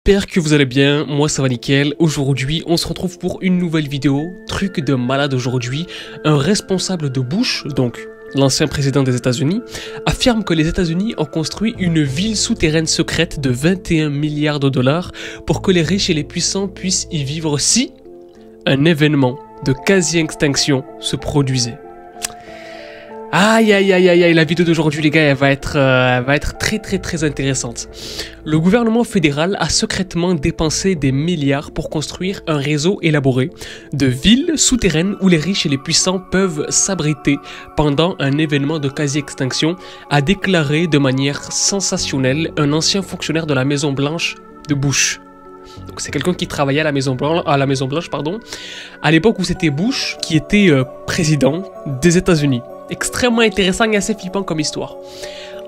j'espère que vous allez bien, moi ça va nickel. Aujourd'hui on se retrouve pour une nouvelle vidéo, truc de malade aujourd'hui. Un responsable de Bush, donc l'ancien président des États-Unis, affirme que les États-Unis ont construit une ville souterraine secrète de 21 milliards de dollars pour que les riches et les puissants puissent y vivre si un événement de quasi-extinction se produisait. Aïe aïe aïe aïe aïe, la vidéo d'aujourd'hui les gars, elle va être très intéressante. Le gouvernement fédéral a secrètement dépensé des milliards pour construire un réseau élaboré de villes souterraines où les riches et les puissants peuvent s'abriter pendant un événement de quasi-extinction, a déclaré de manière sensationnelle un ancien fonctionnaire de la Maison Blanche de Bush. Donc c'est quelqu'un qui travaillait à la Maison Blanche, à l'époque où c'était Bush qui était président des États-Unis. Extrêmement intéressant et assez flippant comme histoire.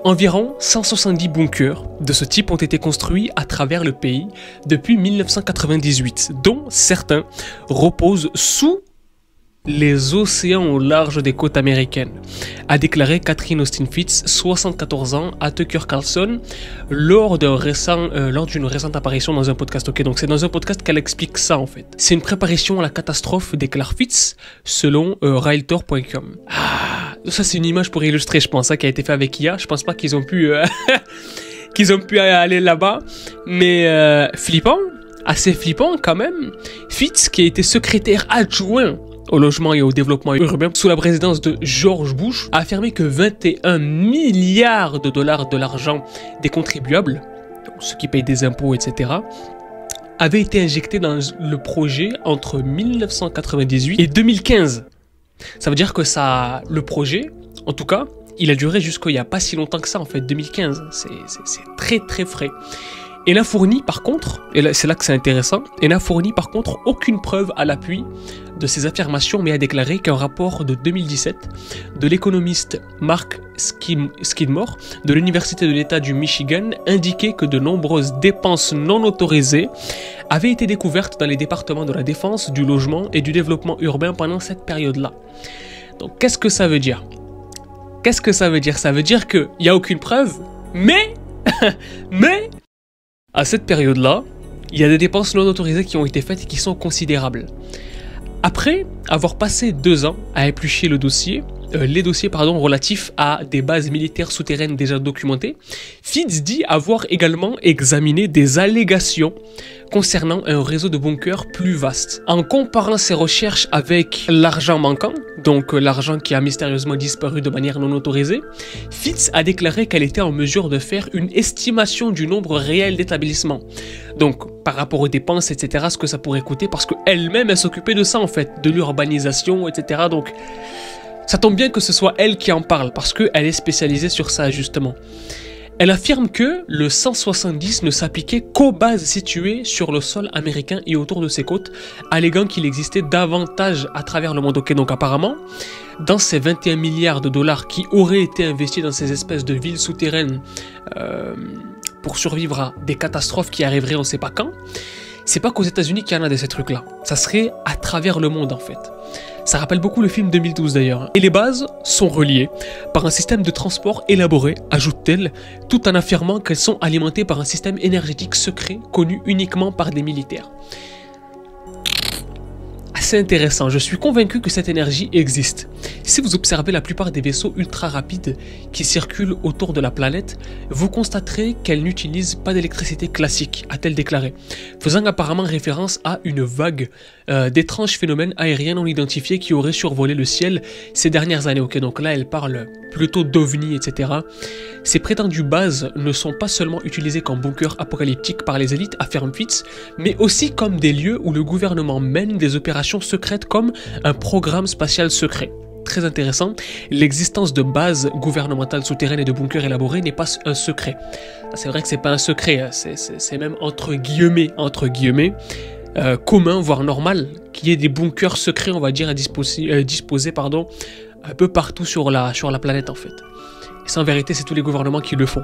Environ 170 bunkers de ce type ont été construits à travers le pays depuis 1998, dont certains reposent sous les océans au large des côtes américaines, a déclaré Catherine Austin Fitts, 74 ans, à Tucker Carlson, lors d'une récente apparition dans un podcast. Ok, donc c'est dans un podcast qu'elle explique ça en fait. C'est une préparation à la catastrophe, déclare Fitts, selon Realtor.com. Ça c'est une image pour illustrer, je pense, qui a été fait avec IA. Je pense pas qu'ils ont pu aller là-bas, mais flippant, assez flippant quand même. Fitts, qui a été secrétaire adjoint au logement et au développement urbain sous la présidence de George Bush, a affirmé que 21 milliards de dollars de l'argent des contribuables, ceux qui payent des impôts, etc., avaient été injectés dans le projet entre 1998 et 2015. Ça veut dire que le projet, en tout cas, il a duré jusqu'il n'y a pas si longtemps que ça, en fait, 2015. C'est très frais. Et n'a fourni par contre, et c'est là que c'est intéressant, et n'a fourni par contre aucune preuve à l'appui de ces affirmations, mais a déclaré qu'un rapport de 2017 de l'économiste Mark Skidmore de l'Université de l'État du Michigan indiquait que de nombreuses dépenses non autorisées avaient été découvertes dans les départements de la défense, du logement et du développement urbain pendant cette période-là. Donc qu'est-ce que ça veut dire? Qu'est-ce que ça veut dire? Ça veut dire qu'il n'y a aucune preuve, mais à cette période-là, il y a des dépenses non autorisées qui ont été faites et qui sont considérables. Après avoir passé 2 ans à éplucher les dossiers relatifs à des bases militaires souterraines déjà documentées, Fitts dit avoir également examiné des allégations concernant un réseau de bunkers plus vaste. En comparant ses recherches avec l'argent manquant, donc l'argent qui a mystérieusement disparu de manière non autorisée, Fitts a déclaré qu'elle était en mesure de faire une estimation du nombre réel d'établissements. Donc par rapport aux dépenses, etc., ce que ça pourrait coûter, parce qu'elle-même elle s'occupait de ça en fait, de l'urbanisation, etc. Donc ça tombe bien que ce soit elle qui en parle, parce qu'elle est spécialisée sur ça justement. Elle affirme que le 170 ne s'appliquait qu'aux bases situées sur le sol américain et autour de ses côtes, alléguant qu'il existait davantage à travers le monde. Ok, donc apparemment, dans ces 21 milliards de dollars qui auraient été investis dans ces espèces de villes souterraines pour survivre à des catastrophes qui arriveraient on ne sait pas quand, c'est pas qu'aux États-Unis qu'il y en a de ces trucs-là. Ça serait à travers le monde en fait. Ça rappelle beaucoup le film 2012 d'ailleurs. Et les bases sont reliées par un système de transport élaboré, ajoute-t-elle, tout en affirmant qu'elles sont alimentées par un système énergétique secret connu uniquement par des militaires. Assez intéressant, je suis convaincu que cette énergie existe. Si vous observez la plupart des vaisseaux ultra rapides qui circulent autour de la planète, vous constaterez qu'elles n'utilisent pas d'électricité classique, a-t-elle déclaré, faisant apparemment référence à une vague d'étranges phénomènes aériens non identifiés qui auraient survolé le ciel ces dernières années. Ok, donc là elle parle plutôt d'ovnis, etc. Ces prétendues bases ne sont pas seulement utilisées comme bunkers apocalyptiques par les élites, affirme Fitts, mais aussi comme des lieux où le gouvernement mène des opérations secrètes comme un programme spatial secret. Très intéressant, l'existence de bases gouvernementales souterraines et de bunkers élaborés n'est pas un secret. C'est vrai que c'est pas un secret, c'est même entre guillemets, commun, voire normal, qu'il y ait des bunkers secrets, on va dire, disposés un peu partout sur la planète en fait. Et ça en vérité, c'est tous les gouvernements qui le font.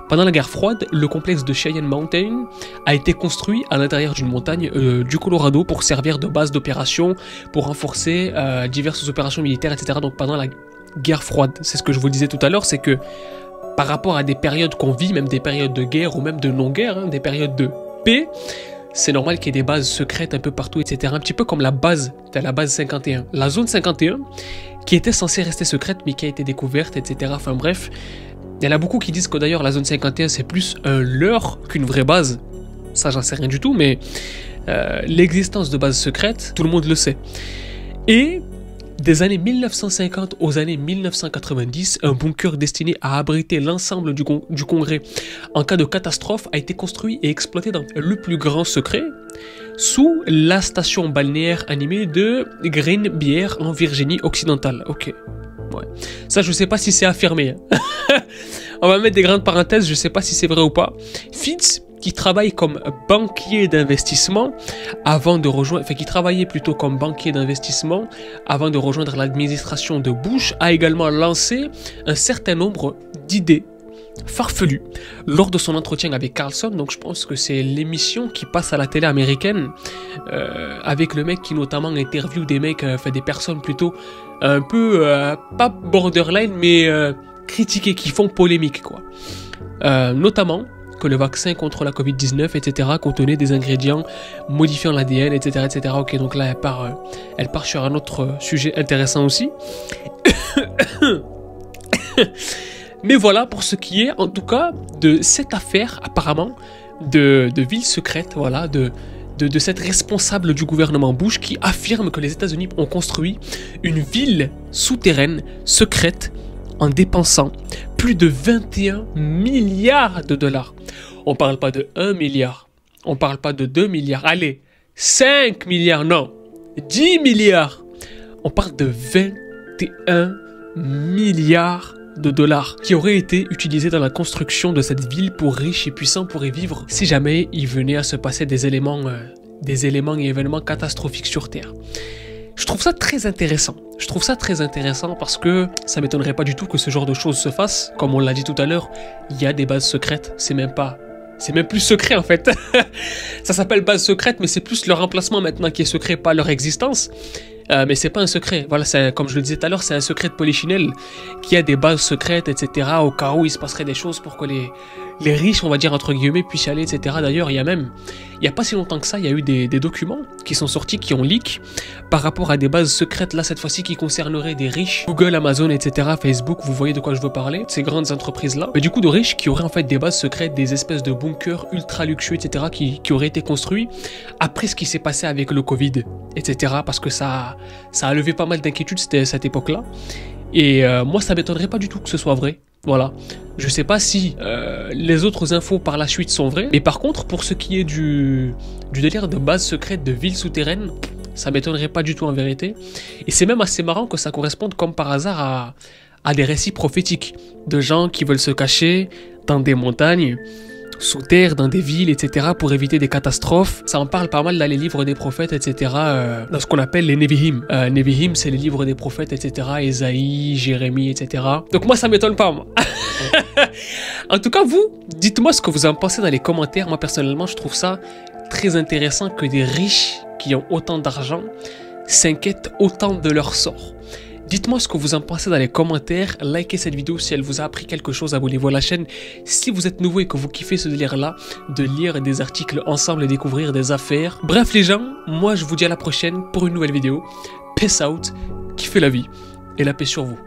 Pendant la guerre froide, le complexe de Cheyenne Mountain a été construit à l'intérieur d'une montagne du Colorado pour servir de base d'opération, pour renforcer diverses opérations militaires, etc. Donc pendant la guerre froide, c'est ce que je vous disais tout à l'heure, c'est que par rapport à des périodes qu'on vit, même des périodes de guerre ou même de non-guerre, des périodes de paix, c'est normal qu'il y ait des bases secrètes un peu partout, etc. Un petit peu comme la base 51. La zone 51, qui était censée rester secrète, mais qui a été découverte, etc. Enfin bref, il y en a beaucoup qui disent que d'ailleurs la zone 51, c'est plus un leurre qu'une vraie base. Ça, j'en sais rien du tout, mais l'existence de bases secrètes, tout le monde le sait. Et des années 1950 aux années 1990, un bunker destiné à abriter l'ensemble du Congrès en cas de catastrophe a été construit et exploité dans le plus grand secret sous la station balnéaire animée de Greenbrier en Virginie occidentale. Ok, ouais. Ça, je sais pas si c'est affirmé. On va mettre des grandes parenthèses, je sais pas si c'est vrai ou pas. Fitz, qui travaille comme banquier d'investissement avant de rejoindre, enfin qui travaillait plutôt comme banquier d'investissement avant de rejoindre l'administration de Bush, a également lancé un certain nombre d'idées farfelues lors de son entretien avec Carlson. Donc je pense que c'est l'émission qui passe à la télé américaine avec le mec qui notamment interviewe des mecs, enfin des personnes plutôt un peu pas borderline mais critiquées, qui font polémique quoi. Notamment que le vaccin contre la Covid-19, etc., contenait des ingrédients modifiant l'ADN, etc., etc. Ok, donc là, elle part sur un autre sujet intéressant aussi. Mais voilà pour ce qui est, en tout cas, de cette affaire, apparemment, de ville secrète, voilà, de cette responsable du gouvernement Bush qui affirme que les États-Unis ont construit une ville souterraine, secrète, en dépensant plus de 21 milliards de dollars. On parle pas de 1 milliard, on parle pas de 2 milliards, allez, 5 milliards, non, 10 milliards. On parle de 21 milliards de dollars qui auraient été utilisés dans la construction de cette ville pour riches et puissants pourraient vivre si jamais il venait à se passer des éléments et événements catastrophiques sur Terre. Je trouve ça très intéressant. Je trouve ça très intéressant parce que ça m'étonnerait pas du tout que ce genre de choses se fasse. Comme on l'a dit tout à l'heure, il y a des bases secrètes. C'est même plus secret en fait. Ça s'appelle base secrète, mais c'est plus leur emplacement maintenant qui est secret, pas leur existence. Mais c'est pas un secret. Voilà, comme je le disais tout à l'heure, c'est un secret de Polichinelle qui a des bases secrètes, etc. Au cas où il se passerait des choses pour que les riches, on va dire entre guillemets, puissent y aller, etc. D'ailleurs, il y a pas si longtemps que ça, il y a eu des documents qui sont sortis, qui ont leak par rapport à des bases secrètes, là cette fois-ci, qui concerneraient des riches, Google, Amazon, etc., Facebook, vous voyez de quoi je veux parler, ces grandes entreprises-là. Mais du coup, de riches qui auraient en fait des bases secrètes, des espèces de bunkers ultra luxueux, etc., qui auraient été construits après ce qui s'est passé avec le Covid, etc., parce que ça a levé pas mal d'inquiétudes cette époque-là. Et moi, ça m'étonnerait pas du tout que ce soit vrai. Voilà. Je sais pas si les autres infos par la suite sont vraies. Mais par contre, pour ce qui est du délire de base secrète de ville souterraine, ça m'étonnerait pas du tout en vérité. Et c'est même assez marrant que ça corresponde comme par hasard à des récits prophétiques. De gens qui veulent se cacher dans des montagnes, sous terre, dans des villes, etc. pour éviter des catastrophes. Ça en parle pas mal dans les livres des prophètes, etc. Dans ce qu'on appelle les Nevi'im. Nevi'im, c'est les livres des prophètes, etc. Ésaïe, Jérémie, etc. Donc moi, ça m'étonne pas, moi. En tout cas, vous, dites-moi ce que vous en pensez dans les commentaires. Moi, personnellement, je trouve ça très intéressant que des riches qui ont autant d'argent s'inquiètent autant de leur sort. Dites-moi ce que vous en pensez dans les commentaires, likez cette vidéo si elle vous a appris quelque chose, abonnez-vous à la chaîne si vous êtes nouveau et que vous kiffez ce délire-là, de lire des articles ensemble et découvrir des affaires. Bref les gens, moi je vous dis à la prochaine pour une nouvelle vidéo. Peace out, kiffez la vie et la paix sur vous.